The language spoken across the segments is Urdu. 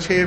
6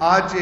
آج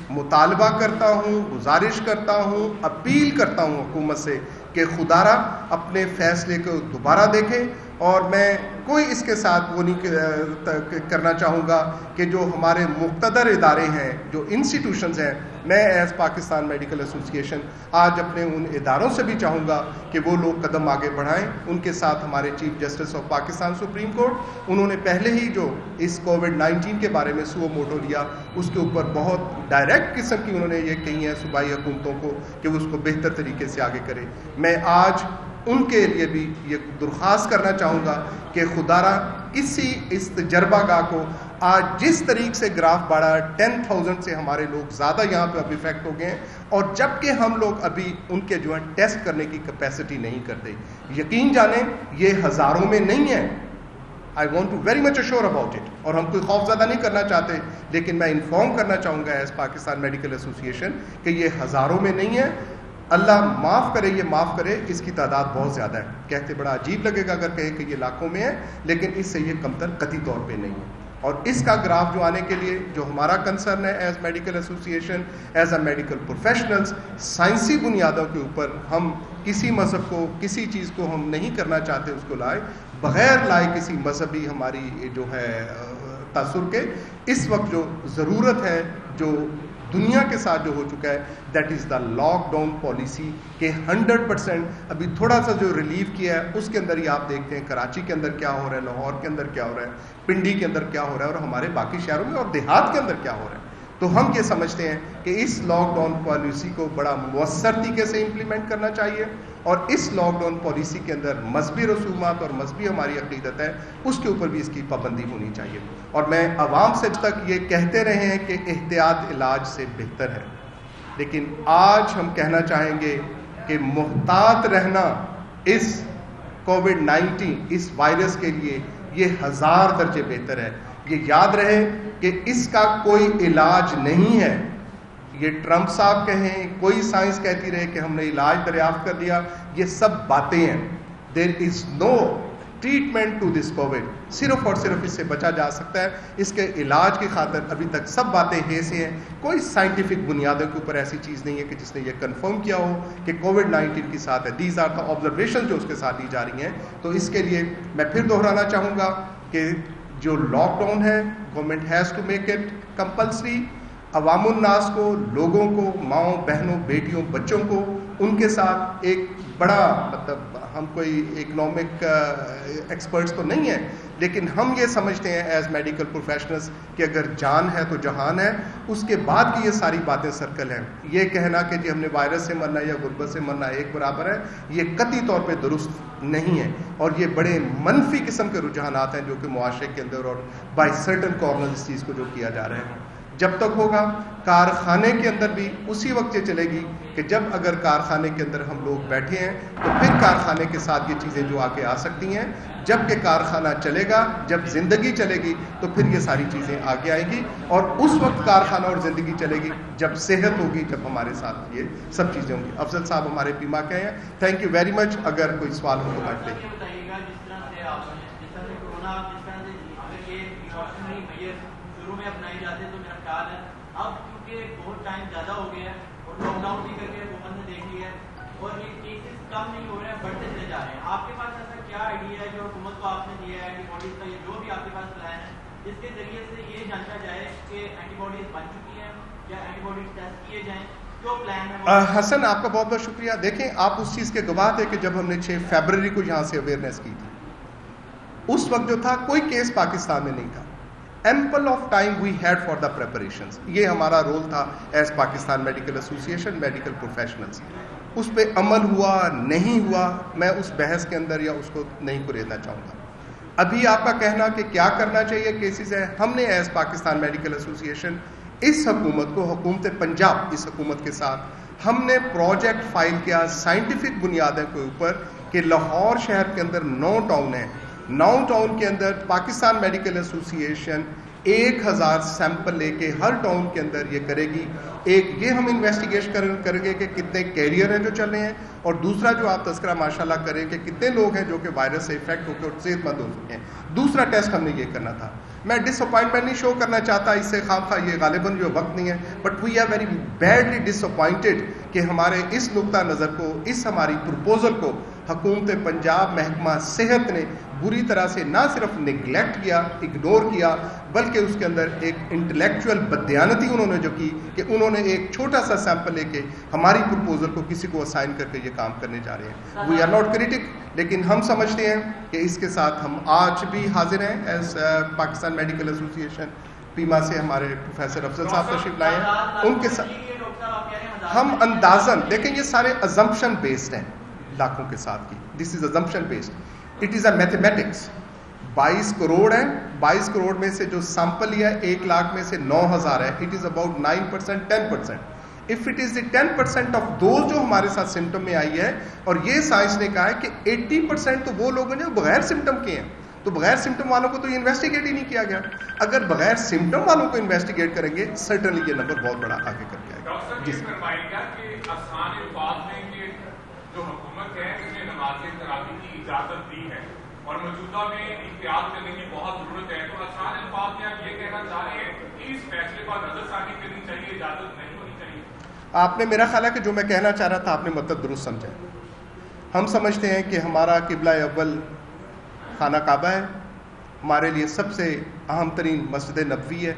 مطالبہ کرتا ہوں، گزارش کرتا ہوں، اپیل کرتا ہوں حکومت سے کہ خدا را اپنے فیصلے کو دوبارہ دیکھیں. اور میں کوئی اس کے ساتھ وہ نہیں کرنا چاہوں گا کہ جو ہمارے مقتدر ادارے ہیں، جو انسٹیٹیوشنز ہیں، میں ایز پاکستان میڈیکل ایسوسی ایشن آج اپنے ان اداروں سے بھی چاہوں گا کہ وہ لوگ قدم آگے بڑھائیں. ان کے ساتھ ہمارے chief justice of Pakistan supreme court, انہوں نے پہلے ہی جو اس کووڈ-19 کے بارے میں سو موٹو لیا، اس کے اوپر بہت ڈائریکٹ قسم کی انہوں نے یہ کہی ہے صوبائی حکومتوں کو کہ وہ اس کو بہتر طریقے سے آگے کرے. میں آج ان کے لیے بھی یہ درخواست کرنا چاہوں گا کہ خدا را اس تجربہ گاہ کو آج جس طریقے سے گراف بڑھا 10,000 سے ہمارے لوگ زیادہ یہاں پہ اب افیکٹ ہو گئے ہیں، اور جبکہ ہم لوگ ابھی ان کے جو ہے ٹیسٹ کرنے کی کیپیسٹی نہیں کرتے. یقین جانیں یہ ہزاروں میں نہیں ہے. I want to very much assure about it. اور ہم کوئی خوف زدہ نہیں کرنا چاہتے، لیکن میں انفارم کرنا چاہوں گا ایز پاکستان میڈیکل ایسوسی ایشن کہ یہ ہزاروں میں نہیں ہے. اللہ معاف کرے، یہ معاف کرے، اس کی تعداد بہت زیادہ ہے. کہتے بڑا عجیب لگے گا اگر کہیں کہ یہ لاکھوں میں ہے، لیکن اس سے یہ کمتر قطعی طور پہ نہیں ہے. اور اس کا گراف جو آنے کے لیے جو ہمارا کنسرن ہے ایز میڈیکل ایسوسی ایشن، ایز اے میڈیکل پروفیشنلز، سائنسی بنیادوں کے اوپر ہم کسی مذہب کو، کسی چیز کو ہم نہیں کرنا چاہتے اس کو لائے، بغیر لائے کسی مذہبی ہماری جو ہے تاثر کے. اس وقت جو ضرورت ہے، جو دنیا کے ساتھ جو ہو چکا ہے، that is the lockdown policy کہ 100% ابھی تھوڑا سا جو ریلیف کیا ہے اس کے اندر ہی آپ دیکھتے ہیں کراچی کے اندر کیا ہو رہا ہے، لاہور کے اندر کیا ہو رہا ہے، پنڈی کے اندر کیا ہو رہا ہے، اور ہمارے باقی شہروں میں اور دیہات کے اندر کیا ہو رہا ہے. تو ہم یہ سمجھتے ہیں کہ اس لاک ڈاؤن پالیسی کو بڑا مؤثر طریقے سے امپلیمنٹ کرنا چاہیے، اور اس لاک ڈاؤن پالیسی کے اندر مذہبی رسومات اور مذہبی ہماری عقیدت ہے اس کے اوپر بھی اس کی پابندی ہونی چاہیے. اور میں عوام سے اب تک یہ کہتے رہے ہیں کہ احتیاط علاج سے بہتر ہے، لیکن آج ہم کہنا چاہیں گے کہ محتاط رہنا اس کووڈ-19 اس وائرس کے لیے یہ 1000 درجے بہتر ہے. یہ یاد رہے کہ اس کا کوئی علاج نہیں ہے. یہ ٹرمپ صاحب کہیں، کوئی سائنس کہتی رہے کہ ہم نے علاج دریافت کر لیا، یہ سب باتیں ہیں. دیر از نو ٹریٹمنٹ ٹو دس کووڈ. صرف اور صرف اس سے بچا جا سکتا ہے. اس کے علاج کی خاطر ابھی تک سب باتیں سے ہیں. کوئی سائنٹیفک بنیادوں کے اوپر ایسی چیز نہیں ہے کہ جس نے یہ کنفرم کیا ہو کہ کووڈ-19 کے ساتھ ہے. دیز آر دا آبزرویشن جو اس کے ساتھ لی جا رہی ہیں. تو اس کے لیے میں پھر دہرانا چاہوں گا کہ جو لاک ڈاؤن ہے government has to make it compulsory. عوام الناس کو، لوگوں کو، ماؤں بہنوں بیٹیوں بچوں کو ان کے ساتھ ایک بڑا مطلب ہم کوئی اکنامک ایکسپرٹس تو نہیں ہیں، لیکن ہم یہ سمجھتے ہیں ایز میڈیکل پروفیشنلز کہ اگر جان ہے تو جہان ہے. اس کے بعد کی یہ ساری باتیں سرکل ہیں. یہ کہنا کہ جی ہم نے وائرس سے مرنا یا غربت سے مرنا ایک برابر ہے، یہ قطعی طور پہ درست نہیں ہے. اور یہ بڑے منفی قسم کے رجحانات ہیں جو کہ معاشرے کے اندر اور بائی سرٹن کارنرز اس چیز کو جو کیا جا رہا ہے. جب تک ہوگا کارخانے کے اندر بھی اسی وقت یہ چلے گی کہ جب اگر کارخانے کے اندر ہم لوگ بیٹھے ہیں تو پھر کارخانے کے ساتھ یہ چیزیں جو آگے آ سکتی ہیں. جب کہ کارخانہ چلے گا، جب زندگی چلے گی تو پھر یہ ساری چیزیں آگے آئیں گی. اور اس وقت کارخانہ اور زندگی چلے گی جب صحت ہوگی، جب ہمارے ساتھ یہ سب چیزیں ہوں گی. افضل صاحب ہمارے پیما کے ہیں. Thank you very much. اگر کوئی سوال ہو تو بات لیں. اپنائی جاتے ہیں تو میرا خیال ہے اب کیونکہ بہت ٹائم زیادہ ہو گیا ہے اور لاک ڈاؤن بھی کر کے حکومت نے دیکھ لیا ہے اور یہ کیسز کم نہیں ہو رہے ہیں، بڑھتے چلے جا رہے ہیں. آپ کے پاس ایسا کیا آئیڈیا ہے جو حکومت کو آپ نے دیا ہے، اینٹی باڈیز کا یہ جو بھی آپ کے پاس پلان ہے جس کے ذریعے سے یہ جانچا جائے کہ اینٹی باڈیز بن چکی ہیں یا اینٹی باڈیز ٹیسٹ کیے جائیں؟ جو پلان ہے حسن آپ کا بہت بہت شکریہ. دیکھیں آپ اس چیز کے گواہ تھے کہ جب ہم نے 6 فیبروری کو یہاں سے اویئرنیس کی تھی، اس وقت جو تھا کوئی کیس پاکستان میں نہیں تھا. Ample of time we had for the preparations. یہ ہمارا رول تھا ایز پاکستان میڈیکل ایسوسی ایشن، میڈیکل پروفیشنلز. اس پہ عمل ہوا نہیں ہوا میں اس بحث کے اندر یا اس کو نہیں قریدنا چاہوں گا. ابھی آپ کا کہنا کہ کیا کرنا چاہیے کیسز ہے، ہم نے ایز پاکستان میڈیکل ایسوسی ایشن اس حکومت کو، حکومت پنجاب اس حکومت کے ساتھ ہم نے پروجیکٹ فائل کیا سائنٹیفک بنیادوں کے اوپر کہ لاہور شہر کے اندر 9 ٹاؤن ہیں. 9 ٹاؤن کے اندر پاکستان میڈیکل ایسوسی ایشن 1000 سیمپل لے کے ہر ٹاؤن کے اندر یہ کرے گی. ایک یہ ہم انویسٹیگیشن کریں گے کہ کتنے کیریئر ہیں جو چل رہے ہیں, اور دوسرا جو آپ تذکرہ ماشاءاللہ کریں کہ کتنے لوگ ہیں جو کہ وائرس سے افیکٹ ہو کے صحت مند ہو چکے ہیں. دوسرا ٹیسٹ ہم نے یہ کرنا تھا. میں ڈس اپوائنٹمنٹ نہیں شو کرنا چاہتا, اس سے خواہ یہ غالباً جو وقت نہیں ہے, but we are very badly disappointed کہ ہمارے اس نقطہ نظر کو, اس ہماری پرپوزل کو حکومت پنجاب محکمہ صحت نے بری طرح سے نہ صرف نگلیکٹ کیا, اگنور کیا, بلکہ اس کے اندر ایک انٹلیکچوئل بددیانتی انہوں نے جو کی کہ انہوں نے ایک چھوٹا سا سیمپل لے کے ہماری پرپوزل کو کسی کو اسائن کر کے یہ کام کرنے جا رہے ہیں. وی آر ناٹ کریٹک, لیکن ہم سمجھتے ہیں کہ اس کے ساتھ ہم آج بھی حاضر ہیں ایز پاکستان میڈیکل ایسوسی ایشن پیما سے ہمارے پروفیسر افضل صاحب تشریف لائے ہیں. ان کے ساتھ ہم اندازاً دیکھیں, یہ سارے ازمپشن بیسڈ ہیں لاکھوں کے ساتھ کی. This is assumption based, it is a mathematics. 22 crore ہیں, 22 کروڑ میں سے جو سیمپل لیا ہے 1 لاکھ میں سے 9000 ہے. It is about 9%, 10%. If it is the 10% of those جو ہمارے ساتھ سمٹم میں آئی ہے, اور یہ سائنس نے کہا ہے کہ 80% تو وہ لوگ ہیں جو بغیر سمٹم کے ہیں, تو بغیر سمٹم والوں کو تو یہ انویسٹیگیٹ ہی نہیں کیا گیا. اگر بغیر سمٹم والوں کو انویسٹیگیٹ کریں گے سرٹنلی یہ نمبر بہت بڑا آگے کر کے آئے گا. ڈاکٹر صاحب یہ فرمائیے گا کہ آسان الفاظ میں کہ جو حکومت ہے اس نے نماز تراویح کی اجازت دی ہے اور موجودہ میں احتیاط کرنے کی بہت ضرورت ہے, تو آسان الفاظ میں آپ یہ کہنا چاہ رہے ہیں کہ اس فیصلے پر نظر ثانی کرنی چاہیے, اجازت نہیں ہونی چاہیے؟ آپ نے, میرا خیال ہے کہ جو میں کہنا چاہ رہا تھا آپ نے مطلب درست سمجھا. ہم سمجھتے ہیں کہ ہمارا قبلہ اول خانہ کعبہ ہے, ہمارے لیے سب سے اہم ترین مسجد نبوی ہے.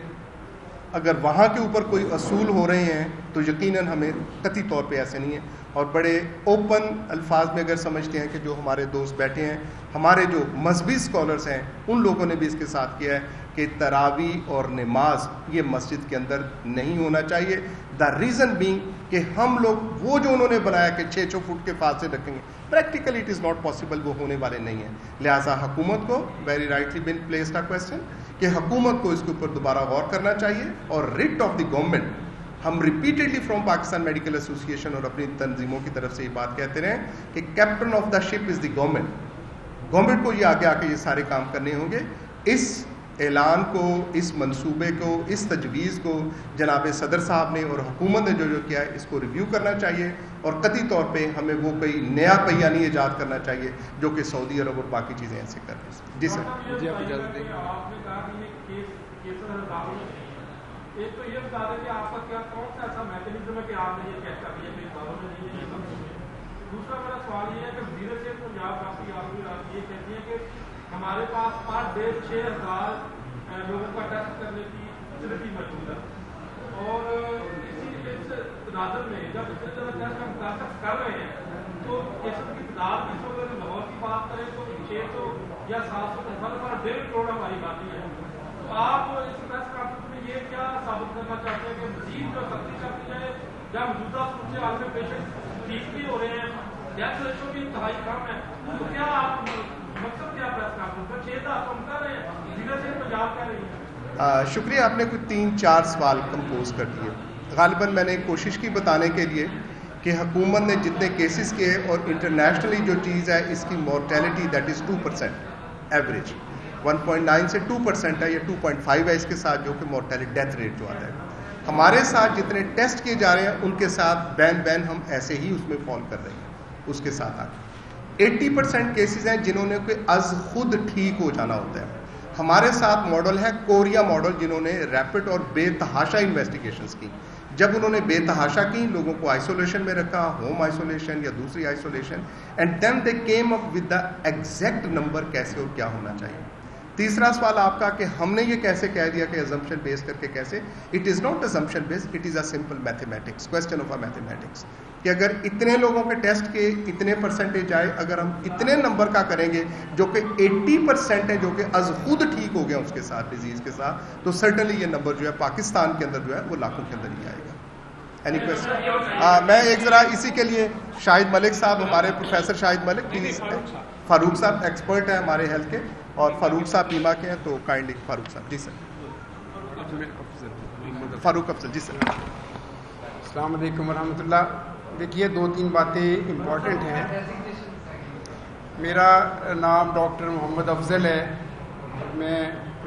اگر وہاں کے اوپر کوئی اصول ہو رہے ہیں تو یقیناً ہمیں قطعی طور پہ ایسے نہیں ہے, اور بڑے اوپن الفاظ میں اگر سمجھتے ہیں کہ جو ہمارے دوست بیٹھے ہیں, ہمارے جو مذہبی اسکالرس ہیں, ان لوگوں نے بھی اس کے ساتھ کیا ہے کہ تراویح اور نماز یہ مسجد کے اندر نہیں ہونا چاہیے. دا ریزن بینگ کہ ہم لوگ وہ جو انہوں نے بنایا کہ 6 فٹ کے فاصلے رکھیں گے, practically it is not possible, وہ ہونے والے نہیں ہیں. لہٰذا حکومت کو very rightly been placed a question کہ حکومت کو اس کے اوپر دوبارہ غور کرنا چاہیے. اور ریٹ آف دی گورنمنٹ ہم ریپیٹڈلی فرام پاکستان میڈیکل ایسوسی ایشن اور اپنی تنظیموں کی طرف سے یہ بات کہتے رہے کہ captain of the ship is the government. Government کو یہ آگے آ کے یہ سارے کام کرنے ہوں گے. اس اعلان کو, اس منصوبے کو, اس تجویز کو جناب صدر صاحب نے اور حکومت نے جو کیا ہے اس کو ریویو کرنا چاہیے, اور قطعی طور پہ ہمیں وہ کوئی نیا پہیہ نہیں ایجاد کرنا چاہیے جو کہ سعودی عرب اور باقی چیزیں ایسے کر رہے ہیں. جی سر. جی آپ اجازت دیں. آپ نے کہا کہ یہ کیس ایک تو یہ بتا دیں کہ آپ کا کیا کون سا ایسا میکینزم ہے کہ آپ نے یہ کہہ کر دیا کہ اداروں میں نہیں ہے. دوسرا میرا سوال یہ ہے کہ وزیر صحت پنجاب کافی آپ یہ کہتی ہیں کہ ہمارے پاس پر ڈے 6000 لوگوں کا ٹیسٹ کرنے کی فیسلٹی موجود ہے, اور اس ناظر میں جب اتنے زیادہ ٹیسٹ ہم کر رہے ہیں تو کیسز کی تعداد کی سو اگر لاہور کی بات کریں تو 600 یا 700 پر 1.5 کروڑ ہماری باقی ہے. تو آپ اس پریس کانفرنس میں یہ کیا ثابت کرنا چاہتے ہیں کہ مزید جو سختی کر دی جائے, یا موجودہ صورت حال میں پیشنٹ ٹھیک بھی ہو رہے ہیں, ڈیتھ ریشو بھی انتہائی کم ہے, تو کیا آپ مقصد کیا پریس کانفرنس میں 6 آپ ہم کر رہے ہیں, ضلع سے پنجاب کہہ رہی ہے؟ شکریہ, آپ نے کوئی 3-4 سوال کمپوز کر دیے. غالباً میں نے کوشش کی بتانے کے لیے کہ حکومت نے جتنے کیسز کیے اور انٹرنیشنلی جو چیز ہے اس کی مورٹیلٹی دیٹ از 2% ایوریج, 1.9 سے 2% ہے, یا 2.5 ہے اس کے ساتھ جو کہ مورٹیلٹی ڈیتھ ریٹ جو آتا ہے. ہمارے ساتھ جتنے ٹیسٹ کیے جا رہے ہیں ان کے ساتھ بین ہم ایسے ہی اس میں فال کر رہے ہیں. اس کے ساتھ 80% کیسز ہیں جنہوں نے کوئی از خود ٹھیک ہو جانا ہوتا ہے. ہمارے ساتھ ماڈل ہے کوریا ماڈل, جنہوں نے ریپڈ اور بے تحاشا انویسٹیگیشنز کی. جب انہوں نے بے تحاشا کی, لوگوں کو آئسولیشن میں رکھا, ہوم آئسولیشن یا دوسری isolation, and then they came up with the exact number کیسے اور کیا ہونا چاہیے. تیسرا سوال آپ کا کہ ہم نے یہ کیسے کہہ دیا کہ ازمپشن بیس کر کے کیسے. It is not assumption base, it is a simple mathematics, question of a mathematics, کہ اگر اتنے لوگوں کے ٹیسٹ کے اتنے پرسنٹیج آئے, اگر ہم اتنے نمبر کا کریں گے جو کہ 80% ہے جو کہ از خود ٹھیک ہو گیا اس کے ساتھ ڈیزیز کے ساتھ, تو سرٹنلی یہ نمبر جو ہے پاکستان کے اندر جو ہے وہ لاکھوں کے اندر ہی آئے گا. Any question? میں ایک ذرا اسی کے لیے شاہد ملک صاحب, ہمارے پروفیسر شاہد ملک, پلیز. فاروق صاحب ایکسپرٹ ہیں ہمارے ہیلتھ کے, اور فاروق صاحب بیما کے ہیں, تو کائنڈلی فاروق صاحب. جی سر. فاروق افضل. جی سر. السلام علیکم ورحمۃ اللہ. دیکھیے 2-3 باتیں امپورٹنٹ ہیں. میرا نام ڈاکٹر محمد افضل ہے, میں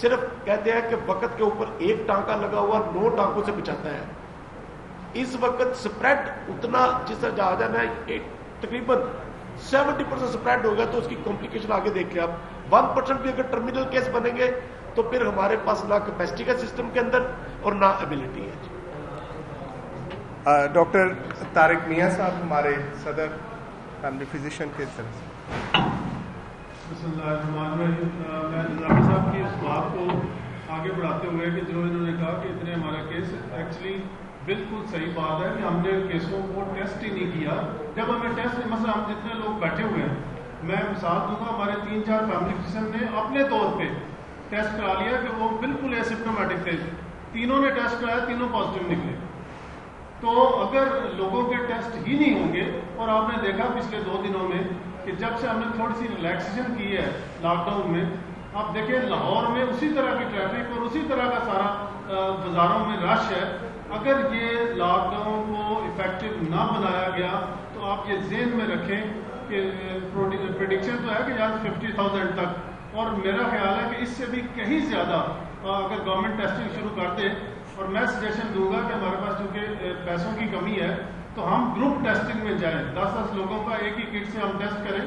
صرف کہتے ہیں کہ وقت کے اوپر ایک ٹانکا لگا ہوا 9 ٹانکوں سے بچاتا ہے. اس وقت سپریڈ اتنا جس طرح جہاز ہے نا تقریباً 70% سپریڈ ہوگا تو اس کی کمپلیکیشن آگے دیکھ لیں آپ. 1% بھی اگر ٹرمینل کیس بنیں گے تو پھر ہمارے پاس نہ کیپیسٹی کا سسٹم کے اندر اور نہ ایبلٹی ہے. ڈاکٹر طارق میاں صاحب ہمارے صدر فیملی فزیشین کے طرف سے. بسم اللہ الرحمن الرحیم. میں نظامی صاحب کی اس بات کو آگے بڑھاتے ہوئے کہ جو انہوں نے کہا کہ اتنے ہمارا کیس ایکچولی بالکل صحیح بات ہے کہ ہم نے کیسوں کو ٹیسٹ ہی نہیں کیا. جب ہمیں ٹیسٹ مثلا ہم جتنے لوگ بیٹھے ہوئے ہیں, میں مثال دوں گا, ہمارے 3-4 فیملی فزیشین نے اپنے طور پہ ٹیسٹ کرا لیا کہ وہ بالکل ایسمپٹومیٹک تھے. تینوں نے ٹیسٹ کرایا, تینوں پازیٹیو نکلے. تو اگر لوگوں کے ٹیسٹ ہی نہیں ہوں گے, اور آپ نے دیکھا پچھلے 2 دنوں میں کہ جب سے ہم نے تھوڑی سی ریلیکسیشن کی ہے لاک ڈاؤن میں, آپ دیکھیں لاہور میں اسی طرح کی ٹریفک اور اسی طرح کا سارا بازاروں میں رش ہے. اگر یہ لاک ڈاؤن کو افیکٹو نہ بنایا گیا تو آپ یہ ذہن میں رکھیں کہ پریڈکشن تو ہے کہ یہاں 50,000 تک, اور میرا خیال ہے کہ اس سے بھی کہیں زیادہ اگر گورنمنٹ ٹیسٹنگ شروع کر دے. اور میں سجیشن دوں گا کہ ہمارے پاس چونکہ پیسوں کی کمی ہے تو ہم گروپ ٹیسٹنگ میں جائیں. 10-10 لوگوں کا ایک ہی کٹ سے ہم ٹیسٹ کریں.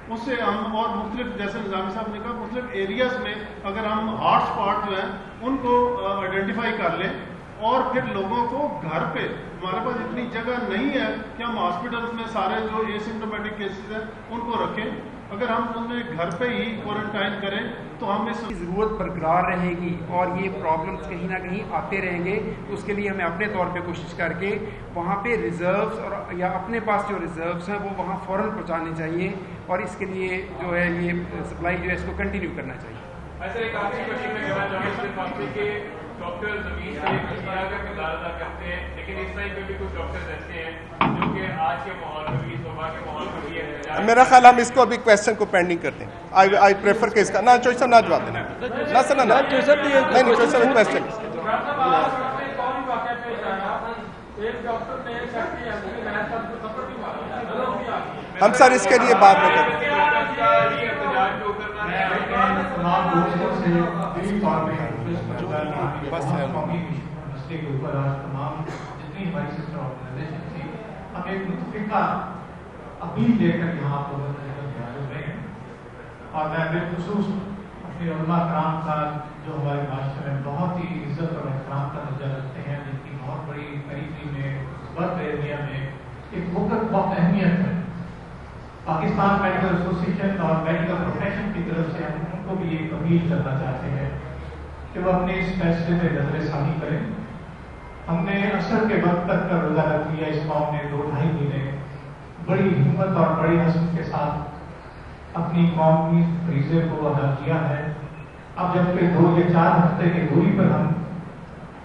اس سے ہم اور مختلف, جیسے نظامی صاحب نے کہا, مختلف ایریاز میں اگر ہم ہاٹ اسپاٹ جو ہیں ان کو آئیڈینٹیفائی کر لیں, اور پھر لوگوں کو گھر پہ, ہمارے پاس اتنی جگہ نہیں ہے کہ ہم ہاسپٹلس میں سارے جو ایسمپٹومیٹک کیسز ہیں ان کو رکھیں. اگر ہم انہیں گھر پہ ہی کوارنٹائن کریں تو ہم اس کی ضرورت برقرار رہے گی اور یہ پرابلمس کہیں نہ کہیں آتے رہیں گے. تو اس کے لیے ہمیں اپنے طور پہ کوشش کر کے وہاں پہ ریزروس اور یا اپنے پاس جو ریزروس ہیں وہ وہاں فوراً پہنچانے چاہیے, اور اس کے لیے جو ہے یہ سپلائی جو ہے اس کو کنٹینیو کرنا چاہیے. ایسا ایک آخری کوشچن میں کہنا چاہوں گا کہ ڈاکٹر زمین سے مشورہ کا کردار ادا کرتے ہیں, لیکن اس ٹائم پہ بھی کچھ ڈاکٹرز ایسے ہیں جو کہ آج کے ماحول میں بھی, صبح کے ماحول میں بھی, میرا خیال ہم اس کو ابھی کویسچن کو پینڈنگ کرتے ہیں. آئی پریفر کہ اس کا نہ چوائس نہ جواب دینا, نہ سر نہ چوائس کویسچن. ہم سر اس کے لیے بعد میں کریں. بس مسئلے کے اوپر آج تمام جتنی ہماری سسٹر آرگنائزیشن تھی, ہم ایک متفقہ اپیل لے کر یہاں پر حاضر رہے ہیں. اور میں بالخصوص اپنے علماء کرام کا جو ہمارے معاشرے میں بہت ہی عزت اور احترام کا درجہ رکھتے ہیں, جن کی بہت بڑی قریبی میں برف ایریا میں ایک وقت بہت اہمیت ہے. پاکستان میڈیکل ایسوسیشن اور میڈیکل پروفیشن کی طرف سے ہم ان کو بھی ایک اپیل کرنا چاہتے ہیں کہ وہ اپنے اس فیصلے پہ نظر ثانی کریں. ہم نے اثر کے وقت تک کا روزہ رکھ لیا, اس قوم نے 2-2.5 مہینے بڑی ہمت اور بڑی حسن کے ساتھ اپنی قومی فریضے کو ادا کیا ہے. اب جبکہ 2 یا 4 ہفتے کی دوری پر ہم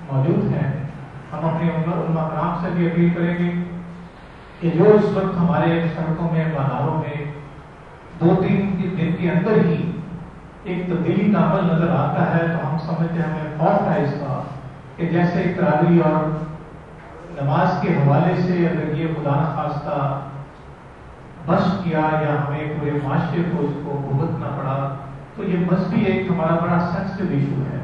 موجود ہیں, ہم اپنے علماء کرام سے بھی اپیل کریں گے کہ جو اس وقت ہمارے سڑکوں میں, بازاروں میں 2-3 دن کے اندر ہی ایک تبدیلی کا عمل نظر آتا ہے, تو ہم سمجھتے ہیں ہمیں خوف ہے اس کا کہ جیسے تراویح اور نماز کے حوالے سے اگر یہ خدا نخواستہ بس کیا یا ہمیں پورے معاشرے کو اس کو بھگتنا پڑا, تو یہ مذہبی ایک ہمارا بڑا سینسٹیو ایشو ہے.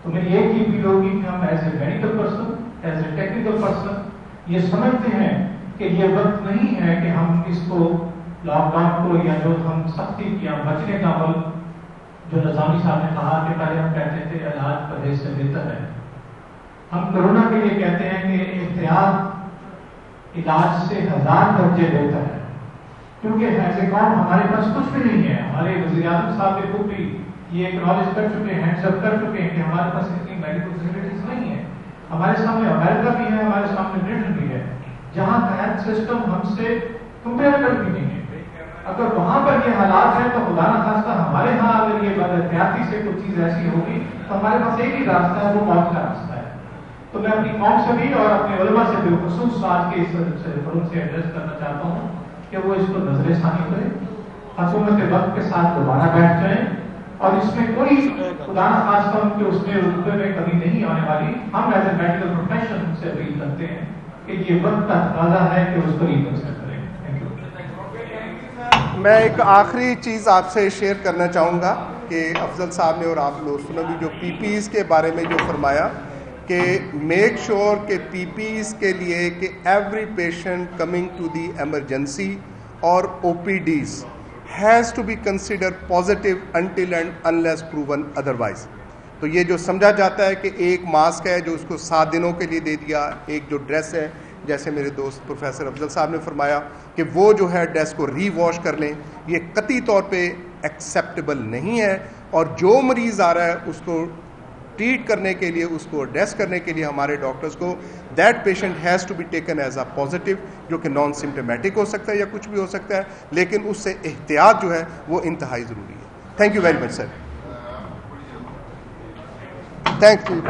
تو میری ایک ہی اپیل ہوگی کہ ہم as a medical person, as a technical person یہ سمجھتے ہیں کہ یہ وقت نہیں ہے کہ ہم اس کو لاک ڈاؤن کو یا جو ہم سختی کیا بچنے کا عمل, جو نظامی صاحب نے کہا کہ پہلے ہم کہتے تھے علاج پرہیز سے بہتر ہے, ہم کورونا کے لیے کہتے ہیں کہ احتیاط علاج سے 1000 درجے بہتر ہے. کیونکہ ایسے قوم ہمارے پاس کچھ بھی نہیں ہے. ہمارے وزیر اعظم صاحب کے خود بھی یہ اکنالج کر چکے ہیں, ہینڈز اپ کر چکے ہیں کہ ہمارے پاس اتنی میڈیکل فیسلٹیز نہیں ہے. ہمارے سامنے امریکہ بھی ہے, ہمارے سامنے برٹن بھی ہے, جہاں کا ہیلتھ سسٹم ہم سے کمپیریبل بھی نہیں ہے. اگر وہاں پر یہ حالات ہیں تو خدا نخواستہ ہمارے ہاں اگر یہ بد احتیاطی سے کوئی چیز ایسی ہوگی تو ہمارے پاس ایک ہی راستہ ہے, وہ موت کا راستہ ہے. تو میں اپنی قوم سے بھی اور اپنے علماء سے بالخصوص آج کے اس فورم سے ایڈریس کرنا چاہتا ہوں کہ وہ اس کو نظر ثانی کریں, حکومت وقت کے ساتھ دوبارہ بیٹھ جائیں, اور اس میں کوئی خدا نخواستہ ان کے اس میں رتبے میں کمی نہیں آنے والی. ہم ایز اے میڈیکل پروفیشن سے اپیل کرتے ہیں کہ یہ وقت کا تقاضا ہے کہ اس کو ریکنسیڈر کریں. میں ایک آخری چیز آپ سے شیئر کرنا چاہوں گا کہ افضل صاحب نے اور آپ دوستوں نے بھی جو پی پی ایز کے بارے میں جو فرمایا کہ میک شور کہ پی پی ایز کے لیے کہ every patient coming to the emergency اور O P Ds has to be consider positive until and unless proven otherwise. تو یہ جو سمجھا جاتا ہے کہ ایک ماسک ہے جو اس کو 7 دنوں کے لیے دے دیا, ایک جو ڈریس ہے جیسے میرے دوست پروفیسر افضل صاحب نے فرمایا کہ وہ جو ہے ڈریس کو ری واش کر لیں, یہ قطعی طور پہ ایکسیپٹیبل نہیں ہے. اور جو مریض آ رہا ہے اس کو ٹریٹ کرنے کے لیے, اس کو ایڈریس کرنے کے لیے ہمارے ڈاکٹرز کو that patient has to be taken as a positive, جو کہ نان سمپٹمیٹک ہو سکتا ہے یا کچھ بھی ہو سکتا ہے, لیکن اس سے احتیاط جو ہے وہ انتہائی ضروری ہے. Thank you very much sir. Thank you.